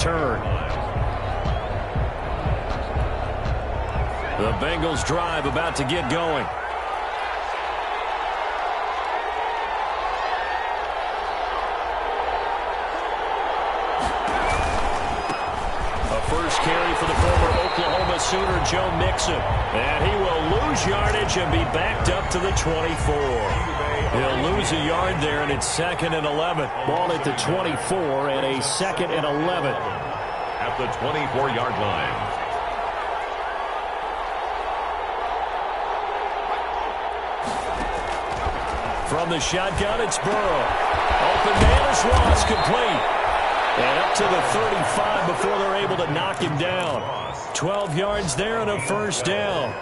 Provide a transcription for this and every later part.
Turn. The Bengals drive about to get going. First carry for the former Oklahoma Sooner, Joe Mixon. And he will lose yardage and be backed up to the 24. He'll lose a yard there, and it's 2nd and 11. Ball at the 24 and a 2nd and 11. At the 24-yard line. From the shotgun, it's Burrow. Open man is lost, complete. And up to the 35 before they're able to knock him down. 12 yards there and a first down.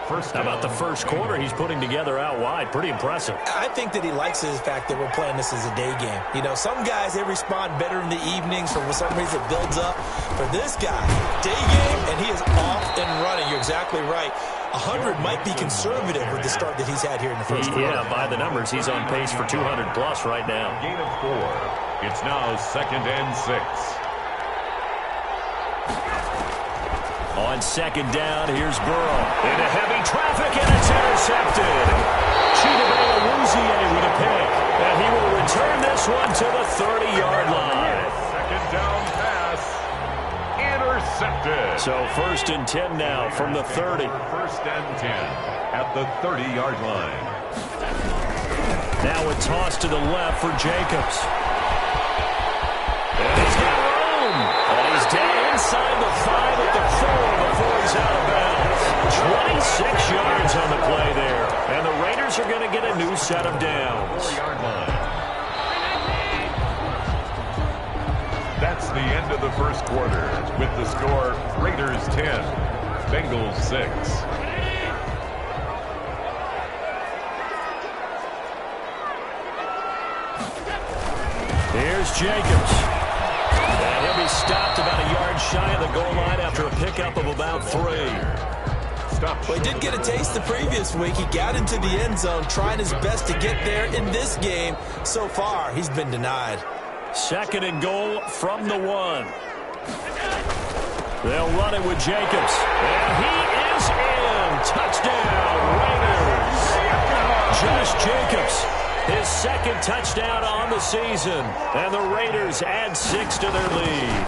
How about the first quarter he's putting together out wide? Pretty impressive. I think that he likes the fact that we're playing this as a day game. You know, some guys, they respond better in the evenings. For some reason, it builds up. For this guy, day game, and he is off and running. You're exactly right. 100 might be conservative with the start that he's had here in the first quarter. Yeah, by the numbers, he's on pace for 200-plus right now. Gain of 4. It's now 2nd and 6. On 2nd down, here's Burrow. Into heavy traffic, and it's intercepted. Ctbig75's with a pick. And he will return this one to the 30-yard line. 2nd down pass. Intercepted. So 1st and 10 now from the 30. 1st and 10 at the 30-yard line. Now a toss to the left for Jacobs. And he's got room. And he's down inside the 5 at the 4 before he's out of bounds. 26 yards on the play there. And the Raiders are going to get a new set of downs. 4-yard line. That's the end of the first quarter with the score Raiders 10, Bengals 6. Here's Jacobs. And he'll be stopped about a yard shy of the goal line after a pickup of about 3. Well, he did get a taste the previous week. He got into the end zone, trying his best to get there in this game. So far, he's been denied. 2nd and goal from the 1. They'll run it with Jacobs. And he is in. Touchdown, Raiders. Josh Jacobs, his 2nd touchdown on the season. And the Raiders add 6 to their lead.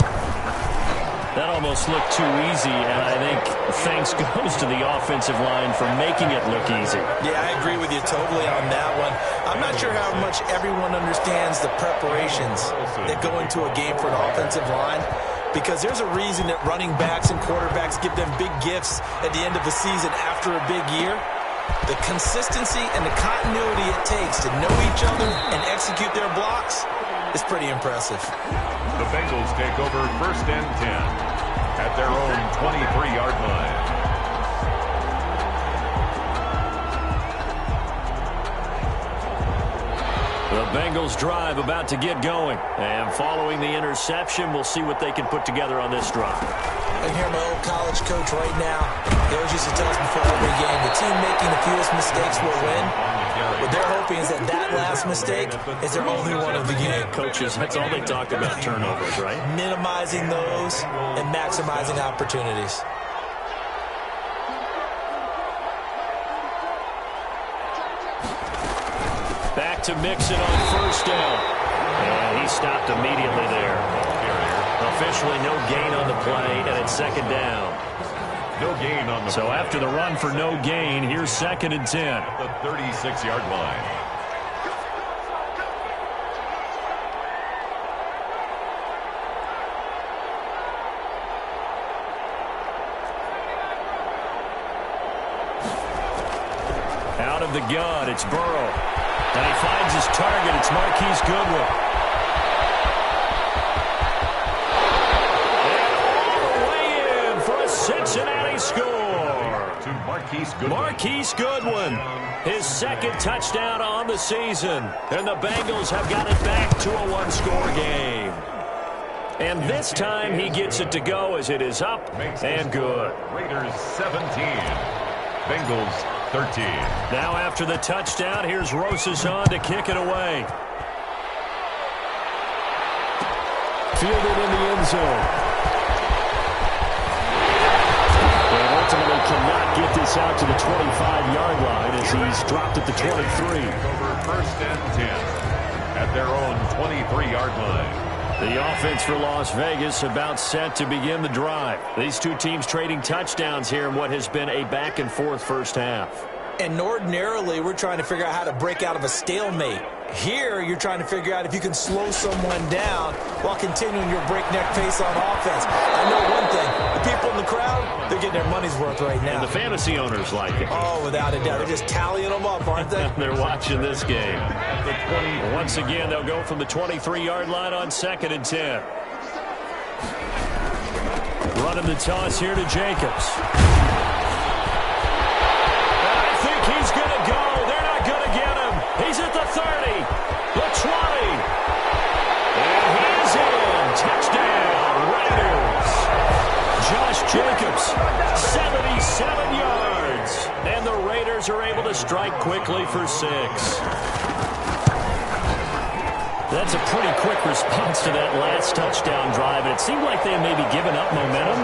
That almost looked too easy, and I think thanks goes to the offensive line for making it look easy. Yeah, I agree with you totally on that one. I'm not sure how much everyone understands the preparations that go into a game for an offensive line, because there's a reason that running backs and quarterbacks give them big gifts at the end of the season after a big year. The consistency and the continuity it takes to know each other and execute their blocks is pretty impressive. The Bengals take over 1st and 10 at their own 23-yard line. The Bengals drive about to get going. And following the interception, we'll see what they can put together on this drive. I hear my old college coach right now. He always used to tell us before every game, the team making the fewest mistakes will win. What they're hoping is that last mistake is their only one of the game. Coaches, that's all they talk about, turnovers, right? Minimizing those and maximizing opportunities. Back to Mixon on 1st down. And he stopped immediately there. Officially no gain on the play, and it's 2nd down. No gain on the So play. after the run for no gain, here's 2nd and 10. At the 36-yard line. Out of the gun, it's Burrow. And he finds his target. It's Marquise Goodwin. And all the way in for a Cincinnati score. To Marquise Goodwin. Marquise Goodwin, his 2nd touchdown on the season. And the Bengals have got it back to a one-score game. And this time he gets it to go as it is up and good. Raiders 17. Bengals 13. Now after the touchdown, here's Rosas on to kick it away. Fielded in the end zone. And ultimately cannot get this out to the 25-yard line as he's dropped at the 23. Over first and 10 at their own 23-yard line. The offense for Las Vegas about set to begin the drive. These two teams trading touchdowns here in what has been a back-and-forth first half. And ordinarily, we're trying to figure out how to break out of a stalemate. Here, you're trying to figure out if you can slow someone down while continuing your breakneck pace on offense. I know one thing. The people in the crowd, they're getting their money's worth right now. And the fantasy owners like it. Oh, without a doubt. They're just tallying them up, aren't they? They're watching this game. Once again, they'll go from the 23-yard line on 2nd and 10. Running the toss here to Jacobs. He's going to go. They're not going to get him. He's at the 30, the 20. And he's in. Touchdown, Raiders. Josh Jacobs, 77 yards. And the Raiders are able to strike quickly for 6. That's a pretty quick response to that last touchdown drive. And it seemed like they had maybe given up momentum.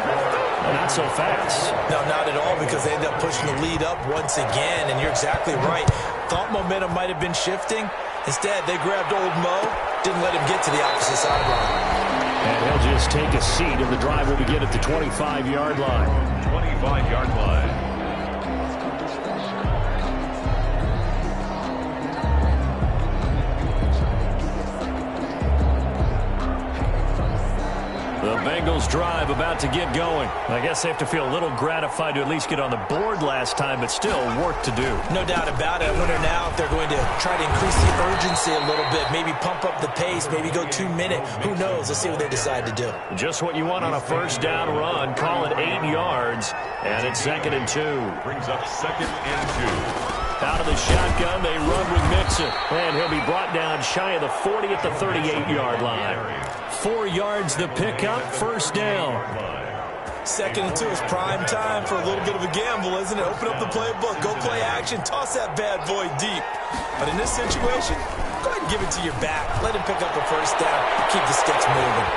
Not so fast. No, not at all, because they end up pushing the lead up once again, and you're exactly right. Thought momentum might have been shifting. Instead, they grabbed old Mo, didn't let him get to the opposite sideline. And he'll just take a seat, and the drive will begin at the 25-yard line. 25-yard line. The Bengals drive about to get going. I guess they have to feel a little gratified to at least get on the board last time, but still work to do. No doubt about it. I wonder now if they're going to try to increase the urgency a little bit, maybe pump up the pace, maybe go 2-minute. Who knows? Let's see what they decide to do. Just what you want on a first down run. Call it 8 yards, and it's 2nd and 2. Brings up 2nd and 2. Out of the shotgun, they run with Mixon. And he'll be brought down shy of the 40 at the 38-yard line. 4 yards the pickup, first down. 2nd and 2 is prime time for a little bit of a gamble, isn't it? Open up the playbook, go play action, toss that bad boy deep. But in this situation, go ahead and give it to your back. Let him pick up a first down, keep the sticks moving.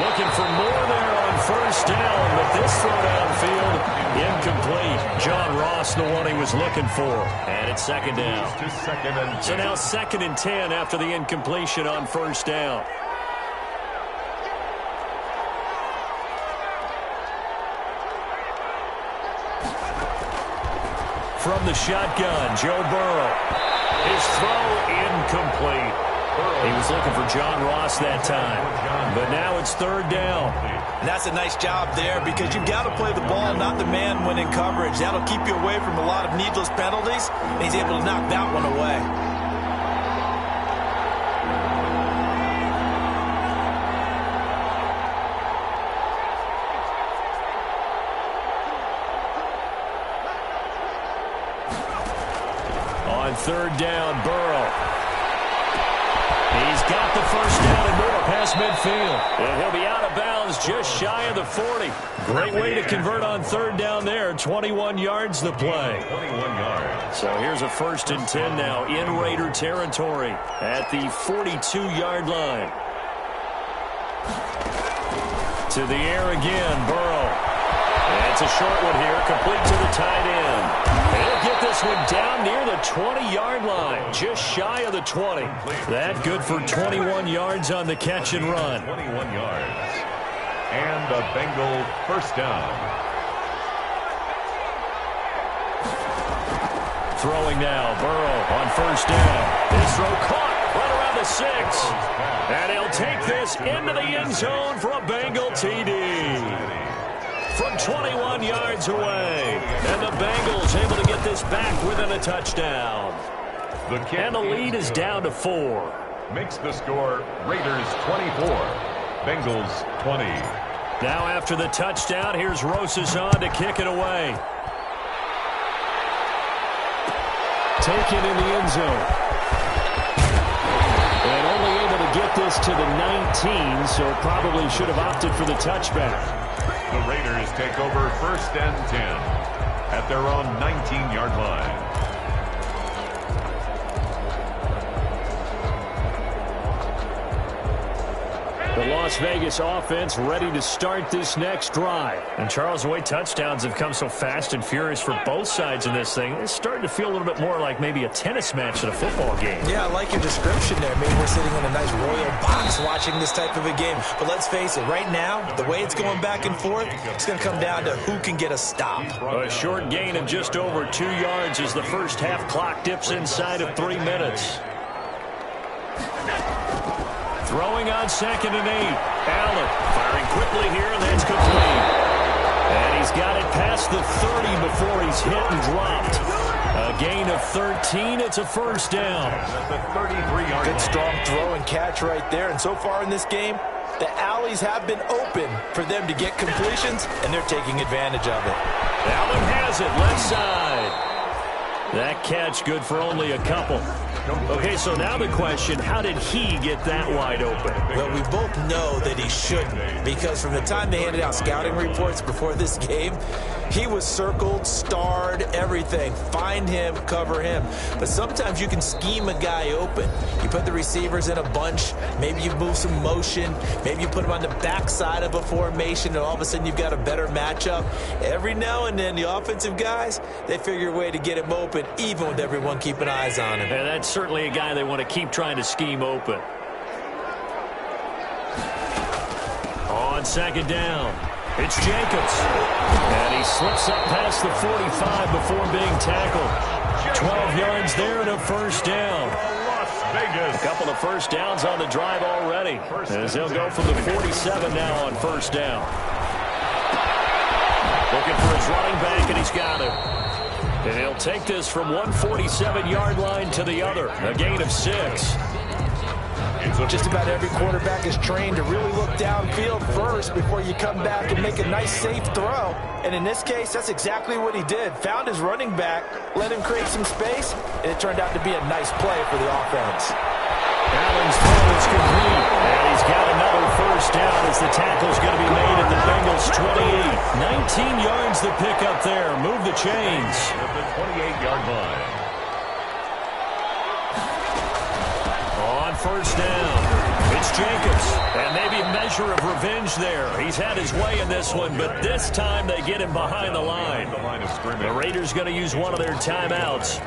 Looking for more there on first down, but this throw downfield, incomplete. John Ross, the one he was looking for. And it's 2nd down. So now 2nd and 10 after the incompletion on first down. From the shotgun, Joe Burrow. His throw incomplete. He was looking for John Ross that time. But now it's 3rd down. And that's a nice job there, because you've got to play the ball, not the man when in coverage. That'll keep you away from a lot of needless penalties, and he's able to knock that one away. On 3rd down, Burrow. He's got the first down and more past midfield. And he'll be out of bounds just shy of the 40. Great way to convert on 3rd down there. 21 yards the play. 21 yards. So here's a 1st and 10 now in Raider territory at the 42-yard line. To the air again, Burrow. And it's a short one here, complete to the tight end. And he'll get this one down near the 20-yard line, just shy of the 20. That good for 21 yards on the catch and run. 21 yards. And a Bengal first down. Throwing now, Burrow on first down. His throw caught right around the 6. And he'll take this into the end zone for a Bengal TD. From 21 yards away. And the Bengals able to get this back within a touchdown. And the lead is down to 4. Makes the score Raiders 24, Bengals 20. Now after the touchdown, here's Rosas on to kick it away. Taken in the end zone. And only able to get this to the 19, so probably should have opted for the touchback. The Raiders take over 1st and 10 at their own 19-yard line. The Las Vegas offense ready to start this next drive. And Charles, the way touchdowns have come so fast and furious for both sides in this thing, it's starting to feel a little bit more like maybe a tennis match than a football game. Yeah, I like your description there. Maybe we're sitting in a nice royal box watching this type of a game. But let's face it, right now, the way it's going back and forth, it's going to come down to who can get a stop. A short gain of just over 2 yards as the first half clock dips inside of 3 minutes. Throwing on 2nd and 8. Allen firing quickly here, and that's complete. And he's got it past the 30 before he's hit and dropped. A gain of 13. It's a first down. Good strong throw and catch right there. And so far in this game, the alleys have been open for them to get completions, and they're taking advantage of it. Allen has it, left side. That catch good for only a couple. Okay, so now the question, how did he get that wide open? Well, we both know that he shouldn't, because from the time they handed out scouting reports before this game, he was circled, starred, everything. Find him, cover him. But sometimes you can scheme a guy open. You put the receivers in a bunch, maybe you move some motion, maybe you put them on the backside of a formation, and all of a sudden you've got a better matchup. Every now and then, the offensive guys, they figure a way to get him open, even with everyone keeping eyes on him. And that's certainly a guy they want to keep trying to scheme open. On 2nd down, it's Jacobs. And he slips up past the 45 before being tackled. 12 yards there and a first down. A couple of first downs on the drive already, as he'll go from the 47 now on first down. Looking for his running back, and he's got him. And he'll take this from 147-yard line to the other. A gain of 6. Just about every quarterback is trained to really look downfield first before you come back and make a nice, safe throw. And in this case, that's exactly what he did. Found his running back, let him create some space, and it turned out to be a nice play for the offense. Allen's throw is complete, and he's got another first down as the tackle's going to be made at the Bengals' 28. 19 yards to pick up there. Move the chains. At the 28-yard line. On first down, it's Jacobs. And maybe a measure of revenge there. He's had his way in this one, but this time they get him behind the line. The Raiders going to use one of their timeouts,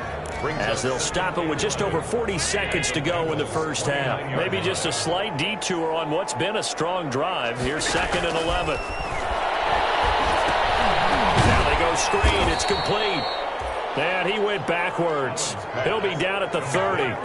as they'll stop it with just over 40 seconds to go in the first half. Maybe just a slight detour on what's been a strong drive. Here's 2nd and 11. Now they go screen. It's complete. And he went backwards. He'll be down at the 30.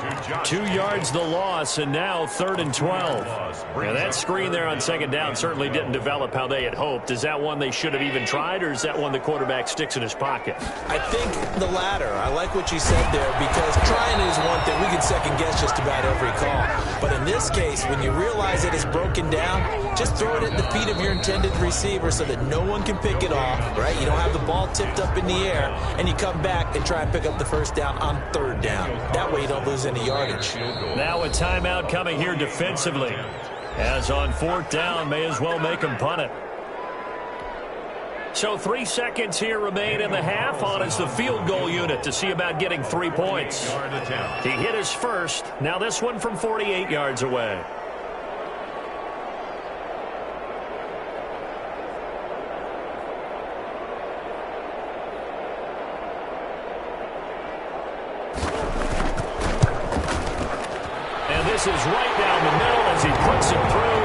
2 yards the loss, and now 3rd and 12. Now that screen there on 2nd down certainly didn't develop how they had hoped. Is that one they should have even tried, or is that one the quarterback sticks in his pocket? I think the latter. I like what you said there, because trying is one thing. We can second-guess just about every call. But in this case, when you realize it is broken down, just throw it at the feet of your intended receiver so that no one can pick it off, right? You don't have the ball tipped up in the air, and you come back and try and pick up the first down on 3rd down. That way you don't lose any yardage. Now a timeout coming here defensively, as on 4th down, may as well make him punt it. So 3 seconds here remain in the half. On is the field goal unit to see about getting 3 points. He hit his first. Now this one from 48 yards away. This is right down the middle as he puts it through.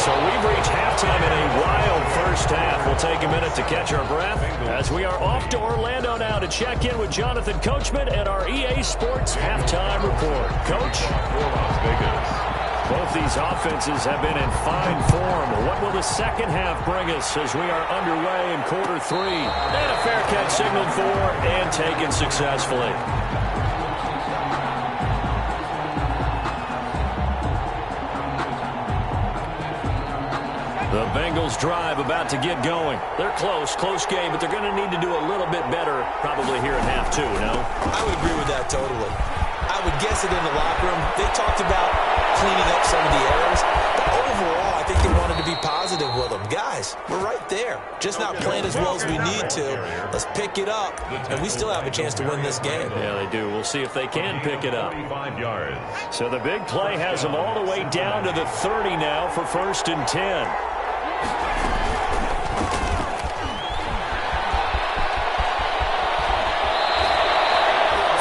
So we've reached halftime in a wild first half. We'll take a minute to catch our breath as we are off to Orlando now to check in with Jonathan Coachman and our EA Sports halftime report. Coach? Both these offenses have been in fine form. What will the second half bring us as we are underway in quarter 3? And a fair catch signaled for and taken successfully. The Bengals drive about to get going. They're close game, but they're going to need to do a little bit better probably here in half 2, no? I would agree with that totally. I would guess it in the locker room. They talked about cleaning up some of the errors, but overall, I think they wanted to be positive with them. Guys, we're right there. Just not playing as well as we need to. Let's pick it up, and we still have a chance to win this game. Yeah, they do. We'll see if they can pick it up. So the big play has them all the way down to the 30 now for 1st and 10.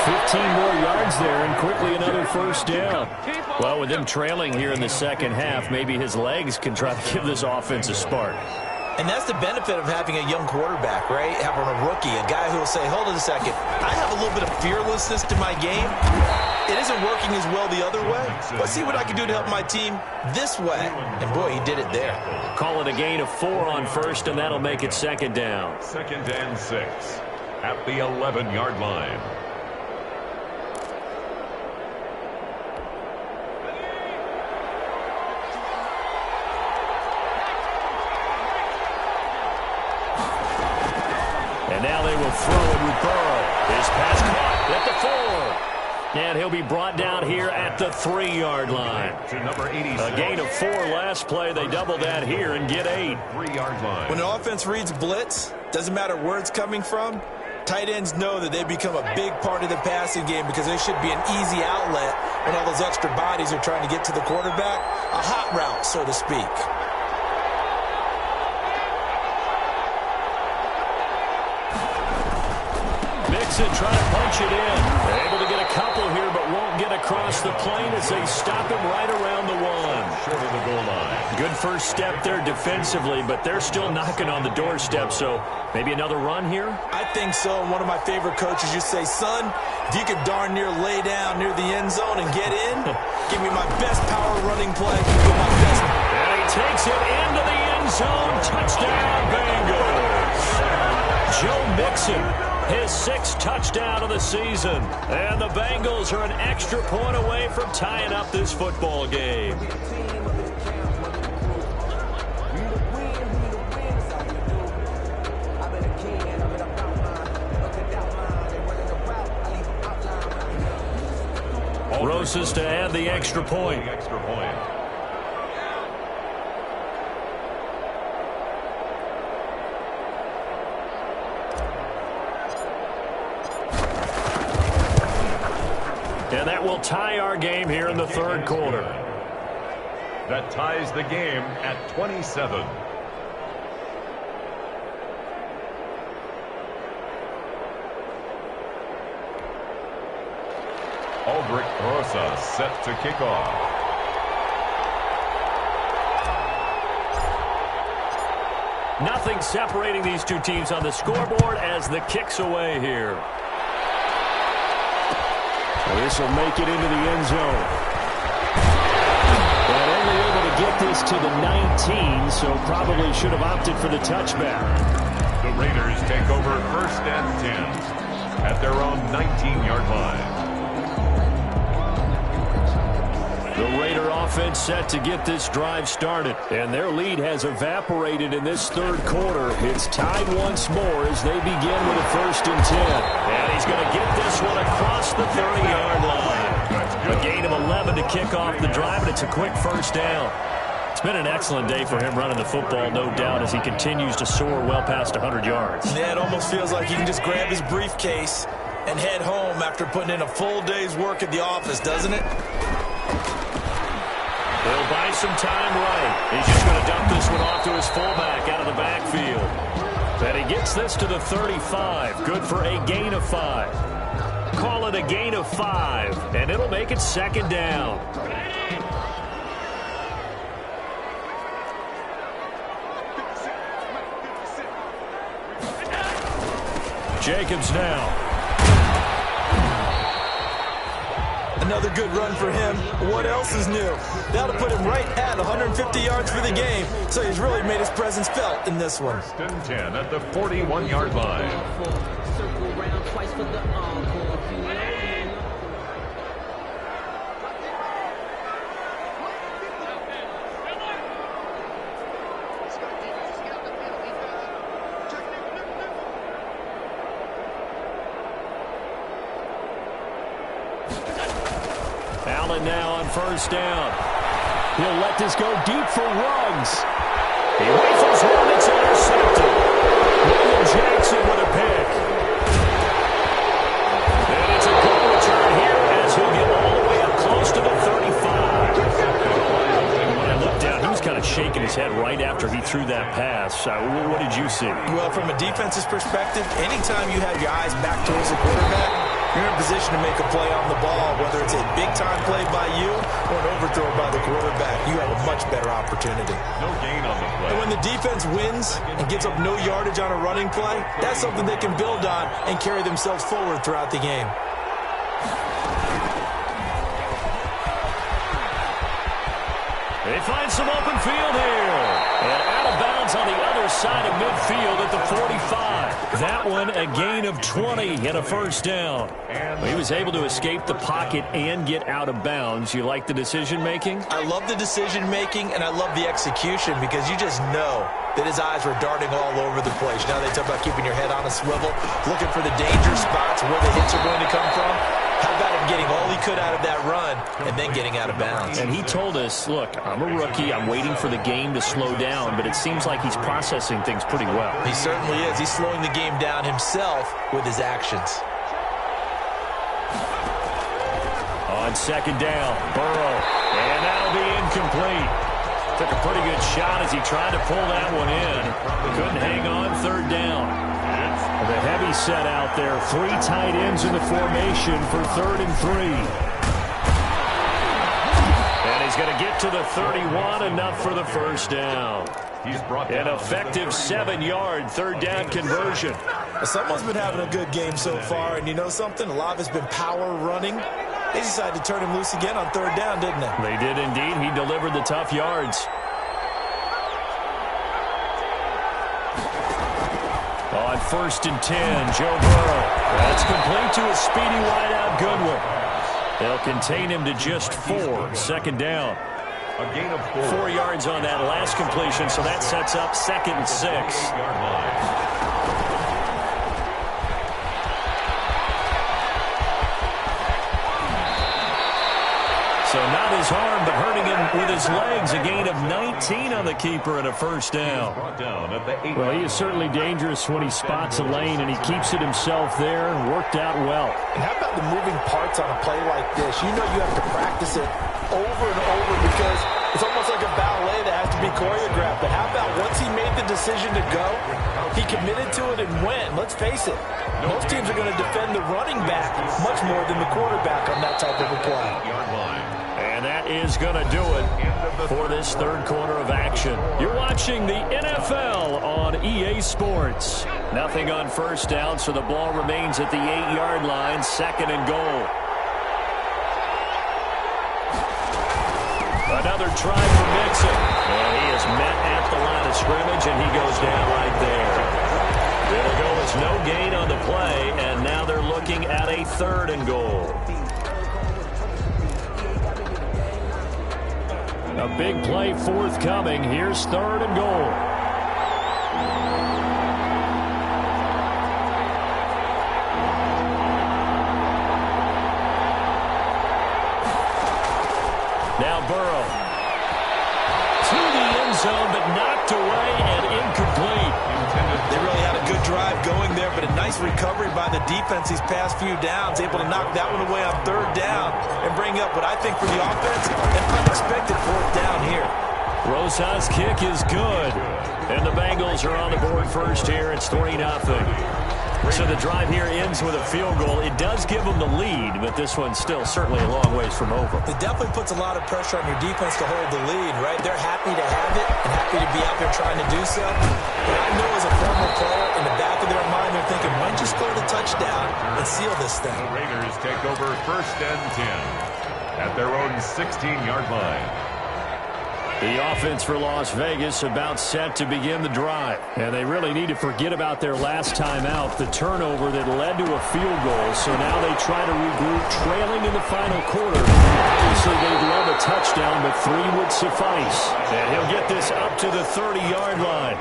15 more yards there, and quickly another 1st down. Well, with them trailing here in the second half, maybe his legs can try to give this offense a spark. And that's the benefit of having a young quarterback, right? Having a rookie, a guy who will say, hold on a second, I have a little bit of fearlessness to my game. It isn't working as well the other way. Let's see what I can do to help my team this way. And, boy, he did it there. Call it a gain of 4 on 1st, and that'll make it 2nd down. 2nd and 6 at the 11-yard line. And now they will throw it with Burrow. His pass caught at the 4. And he'll be brought down here at the 3-yard line. To number 86. A gain of 4 last play. They double that here and get 8. 3-yard line. When an offense reads blitz, doesn't matter where it's coming from, tight ends know that they become a big part of the passing game because they should be an easy outlet when all those extra bodies are trying to get to the quarterback. A hot route, so to speak. Mixon trying to punch it in. They're able to get a couple here, but won't get across the plane as they stop him right around the 1. Short of the goal line. Good first step there defensively, but they're still knocking on the doorstep, so maybe another run here? I think so. One of my favorite coaches used to say, son, if you could darn near lay down near the end zone and get in, give me my best power running play. Give my best. And he takes it into the end zone. Touchdown, Bengals. Joe Mixon, his 6th touchdown of the season. And the Bengals are an extra point away from tying up this football game. Rosas to add the extra point. And that will tie our game here in the 3rd quarter. That ties the game at 27. Aldrich Rosas set to kick off. Nothing separating these two teams on the scoreboard as the kick's away here. This will make it into the end zone. And only able to get this to the 19, so probably should have opted for the touchback. The Raiders take over 1st and 10 at their own 19-yard line. The Raider offense set to get this drive started, and their lead has evaporated in this 3rd quarter. It's tied once more as they begin with a 1st and 10. And he's going to get this one across the 30-yard line. A gain of 11 to kick off the drive, and it's a quick 1st down. It's been an excellent day for him running the football, no doubt, as he continues to soar well past 100 yards. Yeah, it almost feels like he can just grab his briefcase and head home after putting in a full day's work at the office, doesn't it? He'll buy some time right. He's just going to dump this one off to his fullback out of the backfield. And he gets this to the 35. Good for a gain of 5. Call it a gain of 5, and it'll make it 2nd down. Jacobs now. Another good run for him. What else is new? That'll put him right at 150 yards for the game. So he's really made his presence felt in this one. 1st and 10 at the 41-yard line. Allen now on 1st down. He'll let this go deep for Ruggs. He rifles one. It's intercepted. William Jackson with a pick. And it's a good return here as he'll get all the way up close to the 35. When I looked down, he was kind of shaking his head right after he threw that pass. What did you see? Well, from a defense's perspective, anytime you have your eyes back towards the quarterback, you're in a position to make a play on the ball, whether it's a big-time play by you or an overthrow by the quarterback. You have a much better opportunity. No gain on the play. And when the defense wins and gets up no yardage on a running play, that's something they can build on and carry themselves forward throughout the game. They find some open field here. And out of bounds on the other side of midfield at the 45. That one a gain of 20 and a first down. He was able to escape the pocket and get out of bounds. You like the decision-making? I love the decision-making, and I love the execution because you just know that his eyes were darting all over the place. Now they talk about keeping your head on a swivel, looking for the danger spots where the hits are going to come from. How about him getting all he could out of that run and then getting out of bounds? And he told us, look, I'm a rookie. I'm waiting for the game to slow down, but it seems like he's processing things pretty well. He certainly is. He's slowing the game down himself with his actions. On second down, Burrow, and that'll be incomplete. Took a pretty good shot as he tried to pull that one in. Couldn't hang on third down. The heavy set out there. 3 tight ends in the formation for 3rd and 3. And he's going to get to the 31, enough for the first down. He's brought An effective 7-yard 3rd down conversion. Someone's been having a good game so far, and you know something? A lot of it's been power running. They decided to turn him loose again on 3rd down, didn't they? They did indeed. He delivered the tough yards. On 1st and 10, Joe Burrow. That's complete to a speedy wideout Goodwin. They'll contain him to just 4. 2nd down. a gain of 4 yards on that last completion, so that sets up 2nd and 6. So not his arm, but hurting him with his legs. A gain of 19 on the keeper and a first down. Well, he is certainly dangerous when he spots a lane, and he keeps it himself there. Worked out well. And how about the moving parts on a play like this? You know you have to practice it over and over because it's almost like a ballet that has to be choreographed. But how about once he made the decision to go, he committed to it and went. Let's face it, most teams are going to defend the running back much more than the quarterback on that type of a play. And that is going to do it for this third quarter of action. You're watching the NFL on EA Sports. Nothing on first down, so the ball remains at the 8-yard line, 2nd and goal. Another try for Mixon. And he is met at the line of scrimmage, and he goes down right there. It'll go as no gain on the play, and now they're looking at a 3rd and goal. A big play forthcoming. Here's 3rd and goal. Now Burrow. To the end zone, but knocked away and incomplete. They really had a good drive going there, but a nice recovery by the defense these past few downs, able to knock that one away on 3rd down and bring up what I think for the offense, an unexpected 4th down here. Rosa's kick is good, and the Bengals are on the board first here. It's 3-0. So the drive here ends with a field goal. It does give them the lead, but this one's still certainly a long ways from over. It definitely puts a lot of pressure on your defense to hold the lead, right? They're happy to have it and happy to be out there trying to do so. But I know as a former player, in the back of their mind, they're thinking, why don't you score the touchdown and seal this thing? The Raiders take over 1st and 10 at their own 16-yard line. The offense for Las Vegas about set to begin the drive. And they really need to forget about their last time out, the turnover that led to a field goal. So now they try to regroup, trailing in the final quarter. Obviously, they'd love a touchdown, but 3 would suffice. And he'll get this up to the 30-yard line.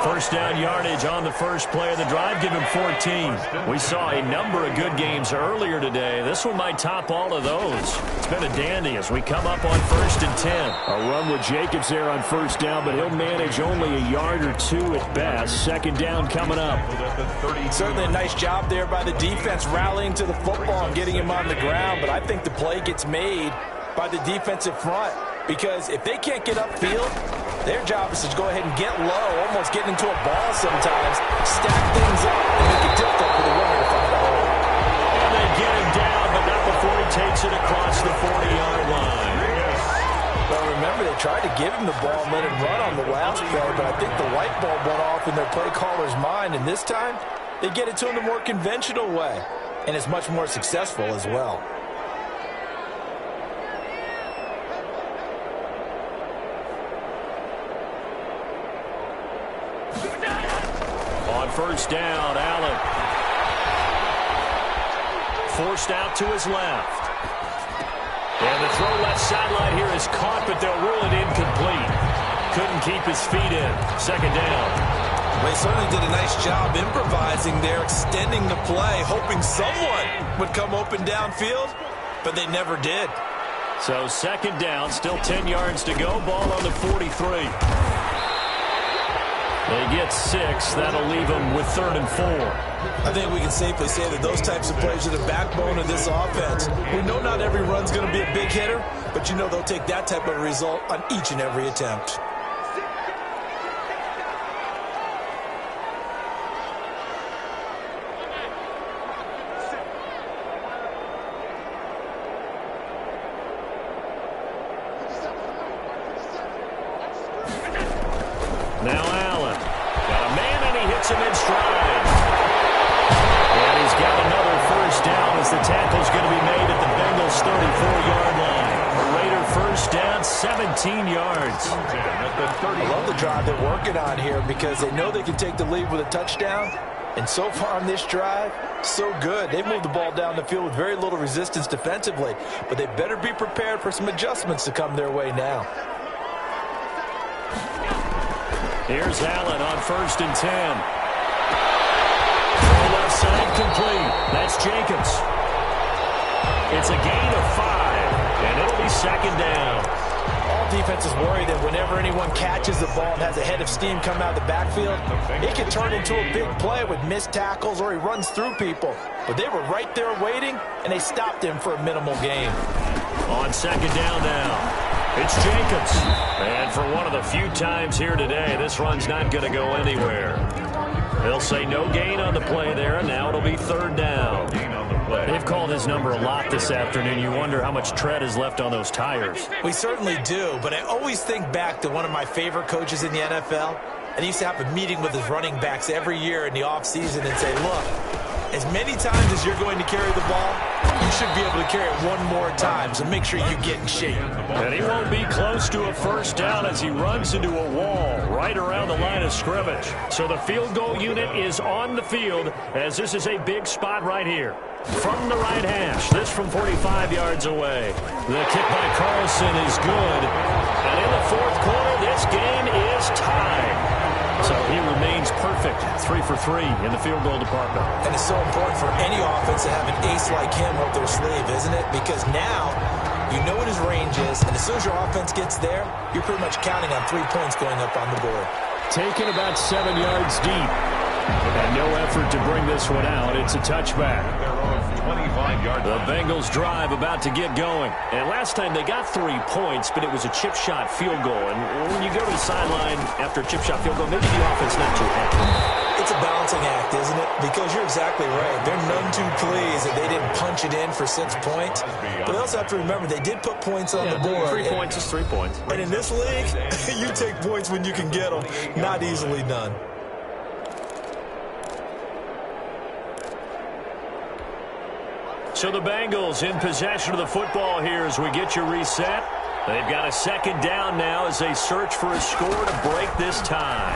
First down yardage on the first play of the drive. Give him 14. We saw a number of good games earlier today. This one might top all of those. It's been a dandy as we come up on 1st and 10. A run with Jacobs there on first down, but he'll manage only a yard or two at best. Second down coming up. Certainly a nice job there by the defense rallying to the football and getting him on the ground, but I think the play gets made by the defensive front because if they can't get upfield, their job is to go ahead and get low, almost get into a ball sometimes, stack things up, and make it difficult for the runner to find a hole. And they get him down, but not before he takes it across the 40-yard line. Well, remember, they tried to give him the ball and let him run on the last play, but I think the light bulb went off in their play caller's mind, and this time, they get it to him the more conventional way, and it's much more successful as well. On first down, Allen. Forced out to his left. And the throw left sideline here is caught, but they'll rule it incomplete. Couldn't keep his feet in. Second down. They certainly did a nice job improvising there, extending the play, hoping someone would come open downfield, but they never did. So second down, still 10 yards to go. Ball on the 43. They get 6. That'll leave them with 3rd and 4. I think we can safely say that those types of plays are the backbone of this offense. We know not every run's going to be a big hitter, but you know they'll take that type of result on each and every attempt. Now Allen. Got a man, and he hits him in stride. And he's got another first down as the tackle's going to be made at the Bengals' 34-yard line. A Raider first down, 17 yards. I love the drive they're working on here because they know they can take the lead with a touchdown. And so far on this drive, so good. They've moved the ball down the field with very little resistance defensively. But they better be prepared for some adjustments to come their way now. Here's Allen on 1st and 10. Throw left side complete. That's Jacobs. It's a gain of 5, and it'll be second down. All defenses worry that whenever anyone catches the ball and has a head of steam come out of the backfield, it can turn into a big play with missed tackles or he runs through people. But they were right there waiting, and they stopped him for a minimal gain. On second down now. It's Jacobs. And for one of the few times here today, this run's not going to go anywhere. They'll say no gain on the play there, and now it'll be 3rd down. They've called his number a lot this afternoon. You wonder how much tread is left on those tires. We certainly do, but I always think back to one of my favorite coaches in the NFL, and he used to have a meeting with his running backs every year in the offseason and say, look, as many times as you're going to carry the ball, you should be able to carry it one more time, so make sure you get in shape. And he won't be close to a first down as he runs into a wall right around the line of scrimmage. So the field goal unit is on the field as this is a big spot right here. From the right hash, this from 45 yards away. The kick by Carlson is good. And in the 4th quarter, this game is tied. So he remains perfect, 3 for 3 in the field goal department. And it's so important for any offense to have an ace like him up their sleeve, isn't it? Because now you know what his range is, and as soon as your offense gets there, you're pretty much counting on 3 points going up on the board. Taken about 7 yards deep. And no effort to bring this one out. It's a touchback. The Bengals drive about to get going. And last time they got 3 points, but it was a chip shot field goal. And when you go to the sideline after a chip shot field goal, maybe the offense not too happy. It's a balancing act, isn't it? Because you're exactly right. They're none too pleased that they didn't punch it in for 6 points. But they also have to remember they did put points on the board. 3 points is 3 points. And in this league, you take points when you can get them. Not easily done. So the Bengals in possession of the football here as we get you reset. They've got a second down now as they search for a score to break this tie.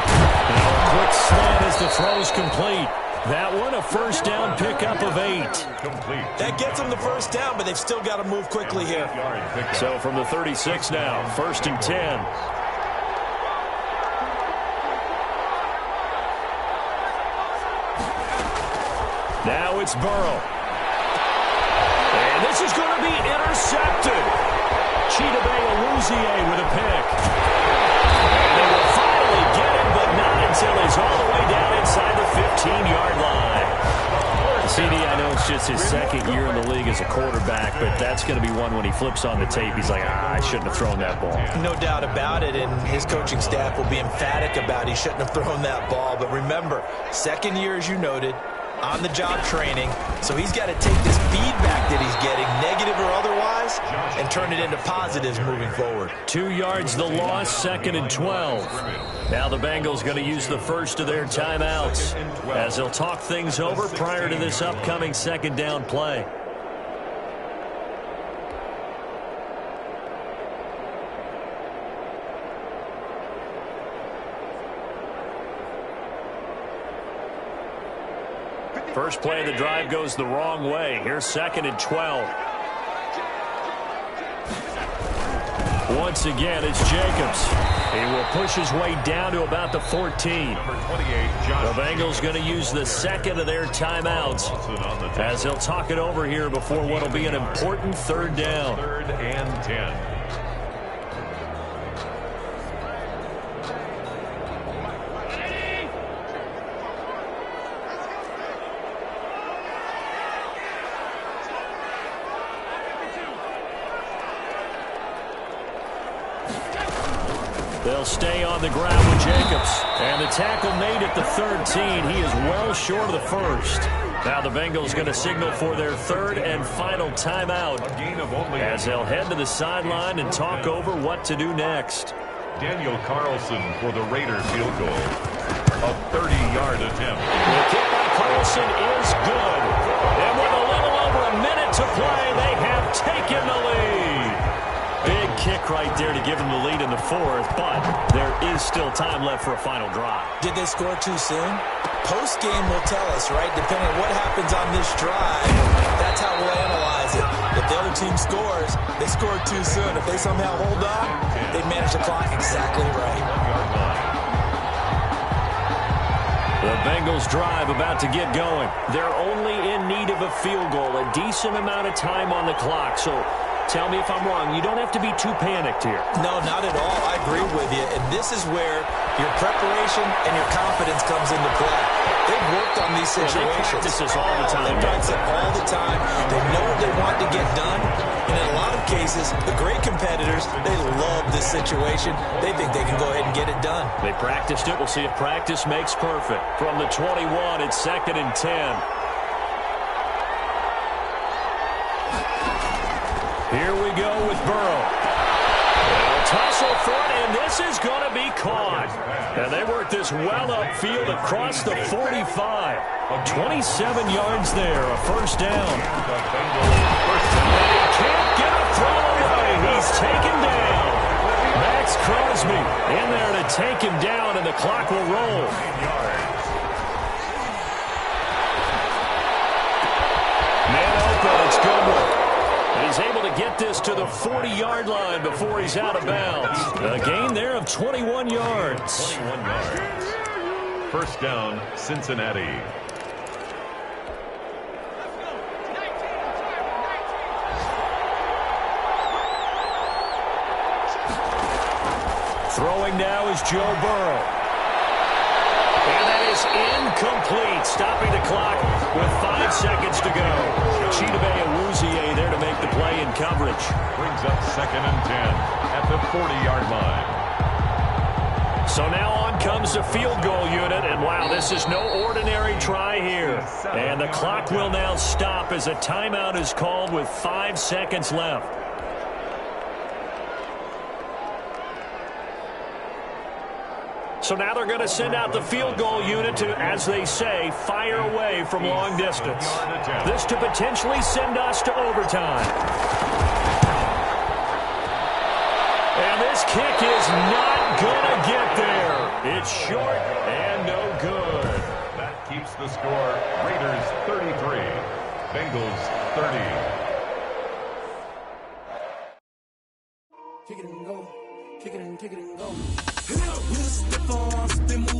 Now a quick slant as the throw's complete. That one a first down pickup of 8. That gets them the first down, but they've still got to move quickly here. So from the 36 now, 1st and 10. Now it's Burrow. And this is going to be intercepted. ctbig75's with a pick. And they will finally get him, but not until he's all the way down inside the 15-yard line. CD, I know it's just his second year in the league as a quarterback, but that's going to be one when he flips on the tape. He's like, I shouldn't have thrown that ball. No doubt about it, and his coaching staff will be emphatic about he shouldn't have thrown that ball. But remember, second year, as you noted, on-the-job training, so he's got to take this feedback that he's getting, negative or otherwise, and turn it into positives moving forward. 2 yards the loss, 2nd and 12. Now the Bengals going to use the first of their timeouts as they'll talk things over prior to this upcoming second down play. First play of the drive goes the wrong way. Here's 2nd and 12. Once again, it's Jacobs. He will push his way down to about the 14. The Bengals going to use the second of their timeouts as they'll talk it over here before what will be an important third down. 3rd and 10. They'll stay on the ground with Jacobs. And the tackle made at the 13. He is well short of the first. Now the Bengals going to signal for their third and final timeout as they'll head to the sideline and talk over what to do next. Daniel Carlson for the Raiders field goal. A 30-yard attempt. The kick by Carlson is good. And with a little over a minute to play, they have taken the lead. Big kick right there to give them the lead in the fourth, but there is still time left for a final drive. Did they score too soon? Post-game will tell us, right? Depending on what happens on this drive, that's how we'll analyze it. If the other team scores, they scored too soon. If they somehow hold on, they manage the clock exactly right. The Bengals drive about to get going. They're only in need of a field goal, a decent amount of time on the clock, so tell me if I'm wrong. You don't have to be too panicked here. No, not at all. I agree with you. And this is where your preparation and your confidence comes into play. They've worked on these situations. They practice this all the time. They practice it all the time. They know what they want to get done. And in a lot of cases, the great competitors, they love this situation. They think they can go ahead and get it done. They practiced it. We'll see if practice makes perfect. From the 21, it's 2nd and 10. Here we go with Burrow. They'll tussle for it, and this is going to be caught. And they work this well upfield across the 45. 27 yards there, a first down. They can't get a throw away. He's taken down. Max Crosby in there to take him down, and the clock will roll. Man open, it's Goodwin. He's able to get this to the 40-yard line before he's out of bounds. A gain there of 21 yards. 21 yards. First down, Cincinnati. Throwing now is Joe Burrow. And that is incomplete, stopping the clock with 5 seconds to go. ctbig75's there to make the play in coverage. Brings up 2nd and 10 at the 40-yard line. So now on comes the field goal unit, and wow, this is no ordinary try here. And the clock will now stop as a timeout is called with 5 seconds left. So now they're going to send out the field goal unit to, as they say, fire away from long distance. This to potentially send us to overtime. And this kick is not going to get there. It's short and no good. That keeps the score. Raiders 33, Bengals 30. Kick it and go. Kick it and go. With a stiff arm, spin move.